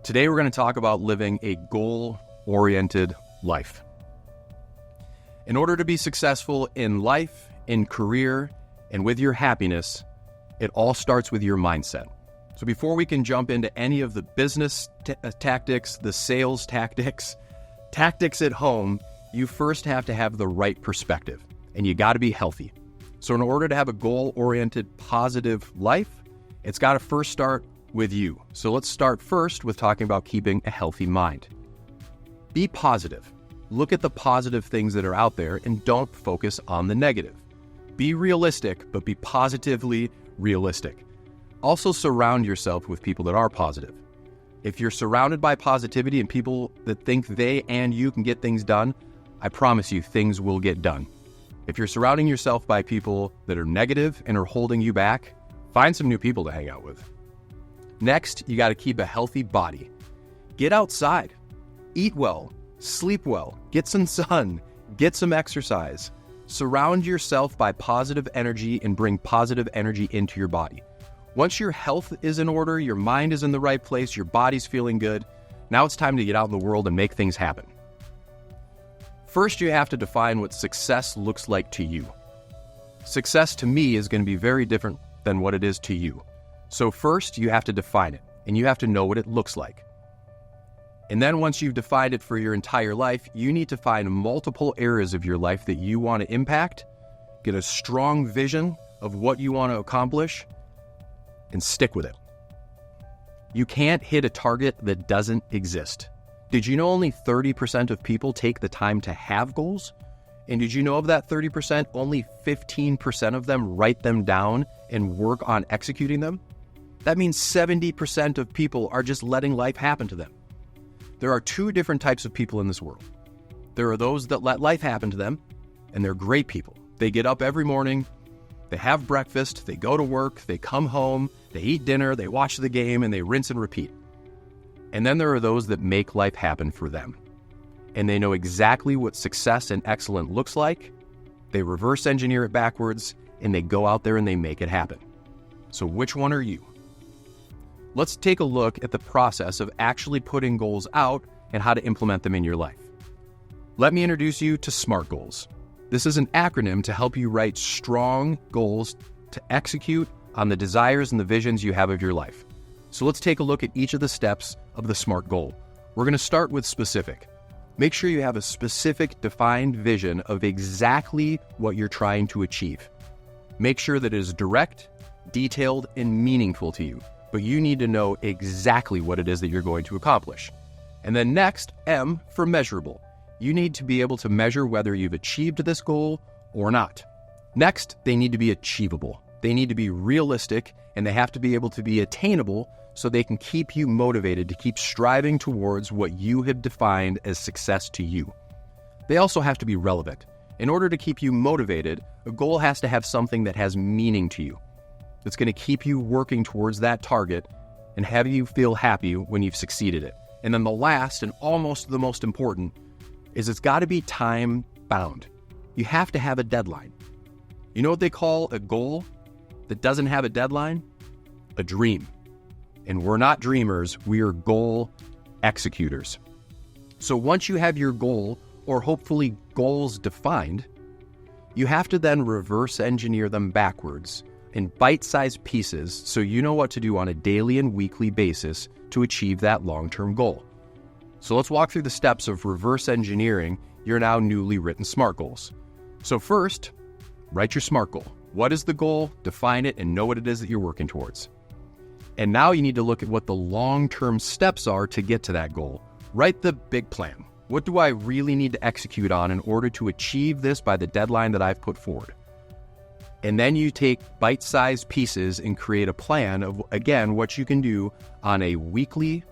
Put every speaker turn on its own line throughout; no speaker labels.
Today we're going to talk about living a goal-oriented life. In order to be successful in life, in career, and with your happiness, it all starts with your mindset. So before we can jump into any of the business tactics, the sales tactics at home, you first have to have the right perspective, and you got to be healthy. So in order to have a goal-oriented, positive life, it's got to first start with you. So let's start first with talking about keeping a healthy mind. Be positive. Look at the positive things that are out there and don't focus on the negative. Be realistic, but be positively realistic. Also surround yourself with people that are positive. If you're surrounded by positivity and people that think they and you can get things done, I promise you things will get done. If you're surrounding yourself by people that are negative and are holding you back, find some new people to hang out with. Next, you got to keep a healthy body. Get outside, eat well, sleep well, get some sun, get some exercise. Surround yourself by positive energy and bring positive energy into your body. Once your health is in order, your mind is in the right place, your body's feeling good, now it's time to get out in the world and make things happen. First, you have to define what success looks like to you. Success to me is going to be very different than what it is to you. So first, you have to define it, and you have to know what it looks like. And then once you've defined it for your entire life, you need to find multiple areas of your life that you want to impact, get a strong vision of what you want to accomplish, and stick with it. You can't hit a target that doesn't exist. Did you know only 30% of people take the time to have goals? And did you know of that 30%, only 15% of them write them down and work on executing them? That means 70% of people are just letting life happen to them. There are two different types of people in this world. There are those that let life happen to them, and they're great people. They get up every morning, they have breakfast, they go to work, they come home, they eat dinner, they watch the game, and they rinse and repeat. And then there are those that make life happen for them. And they know exactly what success and excellence looks like. They reverse engineer it backwards, and they go out there and they make it happen. So which one are you? Let's take a look at the process of actually putting goals out and how to implement them in your life. Let me introduce you to SMART goals. This is an acronym to help you write strong goals to execute on the desires and the visions you have of your life. So let's take a look at each of the steps of the SMART goal. We're going to start with specific. Make sure you have a specific, defined vision of exactly what you're trying to achieve. Make sure that it is direct, detailed, and meaningful to you, but you need to know exactly what it is that you're going to accomplish. And then next, M for measurable. You need to be able to measure whether you've achieved this goal or not. Next, they need to be achievable. They need to be realistic, and they have to be able to be attainable so they can keep you motivated to keep striving towards what you have defined as success to you. They also have to be relevant. In order to keep you motivated, a goal has to have something that has meaning to you, that's going to keep you working towards that target and have you feel happy when you've succeeded it. And then the last and almost the most important is it's got to be time bound. You have to have a deadline. You know what they call a goal that doesn't have a deadline? A dream. And we're not dreamers, we are goal executors. So once you have your goal, or hopefully goals defined, you have to then reverse engineer them backwards in bite-sized pieces so you know what to do on a daily and weekly basis to achieve that long-term goal. So let's walk through the steps of reverse engineering your now newly written SMART goals. So first, write your SMART goal. What is the goal? Define it and know what it is that you're working towards. And now you need to look at what the long-term steps are to get to that goal. Write the big plan. What do I really need to execute on in order to achieve this by the deadline that I've put forward? And then you take bite-sized pieces and create a plan of, again, what you can do on a weekly,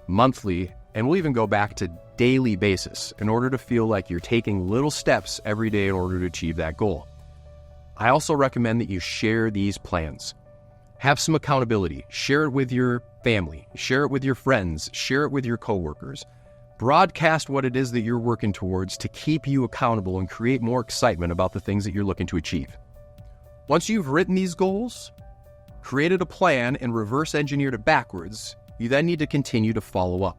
monthly, and we'll even go back to daily basis in order to feel like you're taking little steps every day in order to achieve that goal. I also recommend that you share these plans. Have some accountability. Share it with your family. Share it with your friends. Share it with your coworkers. Broadcast what it is that you're working towards to keep you accountable and create more excitement about the things that you're looking to achieve. Once you've written these goals, created a plan, and reverse engineered it backwards, you then need to continue to follow up.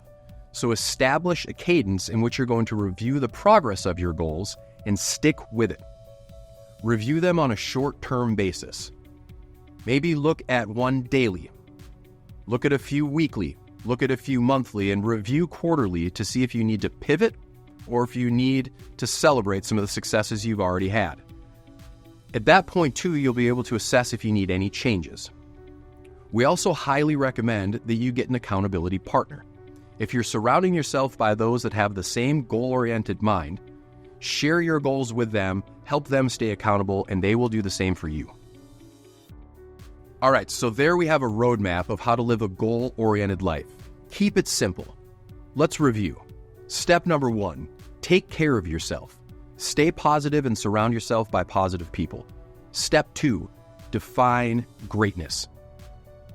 So establish a cadence in which you're going to review the progress of your goals and stick with it. Review them on a short-term basis. Maybe look at one daily, look at a few weekly, look at a few monthly, and review quarterly to see if you need to pivot or if you need to celebrate some of the successes you've already had. At that point, too, you'll be able to assess if you need any changes. We also highly recommend that you get an accountability partner. If you're surrounding yourself by those that have the same goal-oriented mind, share your goals with them, help them stay accountable, and they will do the same for you. All right, so there we have a roadmap of how to live a goal-oriented life. Keep it simple. Let's review. Step number 1, take care of yourself. Stay positive and surround yourself by positive people. Step 2, define greatness.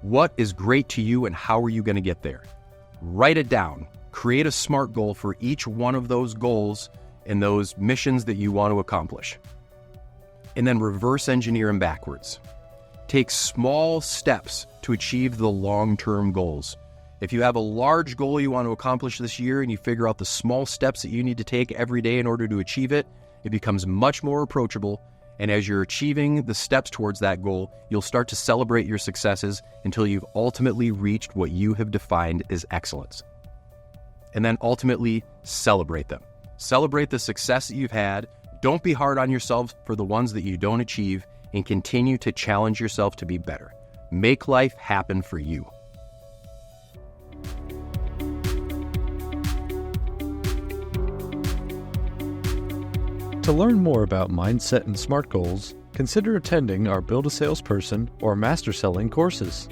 What is great to you and how are you going to get there? Write it down. Create a SMART goal for each one of those goals and those missions that you want to accomplish. And then reverse engineer them backwards. Take small steps to achieve the long-term goals. If you have a large goal you want to accomplish this year and you figure out the small steps that you need to take every day in order to achieve it, it becomes much more approachable. And as you're achieving the steps towards that goal, you'll start to celebrate your successes until you've ultimately reached what you have defined as excellence. And then ultimately celebrate them. Celebrate the success that you've had. Don't be hard on yourself for the ones that you don't achieve, and continue to challenge yourself to be better. Make life happen for you.
To learn more about mindset and SMART goals, consider attending our Build a Salesperson or Master Selling courses.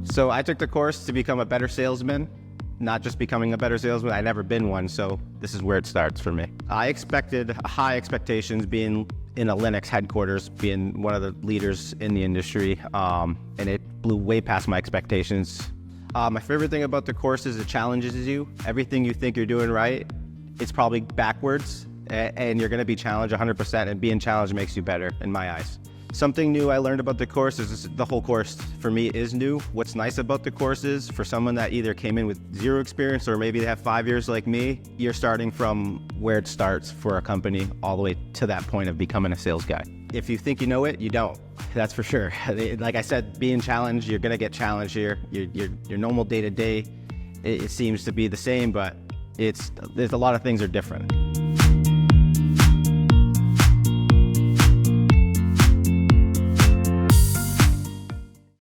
So I took the course to become a better salesman, not just becoming a better salesman. I'd never been one, so this is where it starts for me. I expected high expectations being in a Linux headquarters, being one of the leaders in the industry, and it blew way past my expectations. My favorite thing about the course is it challenges you. Everything you think you're doing right, it's probably backwards, and you're gonna be challenged 100%, and being challenged makes you better, in my eyes. Something new I learned about the course is the whole course for me is new. What's nice about the course is for someone that either came in with zero experience or maybe they have 5 years like me, you're starting from where it starts for a company all the way to that point of becoming a sales guy. If you think you know it, you don't. That's for sure. Like I said, being challenged, you're gonna get challenged here. Your normal day-to-day, it seems to be the same, but there's a lot of things are different.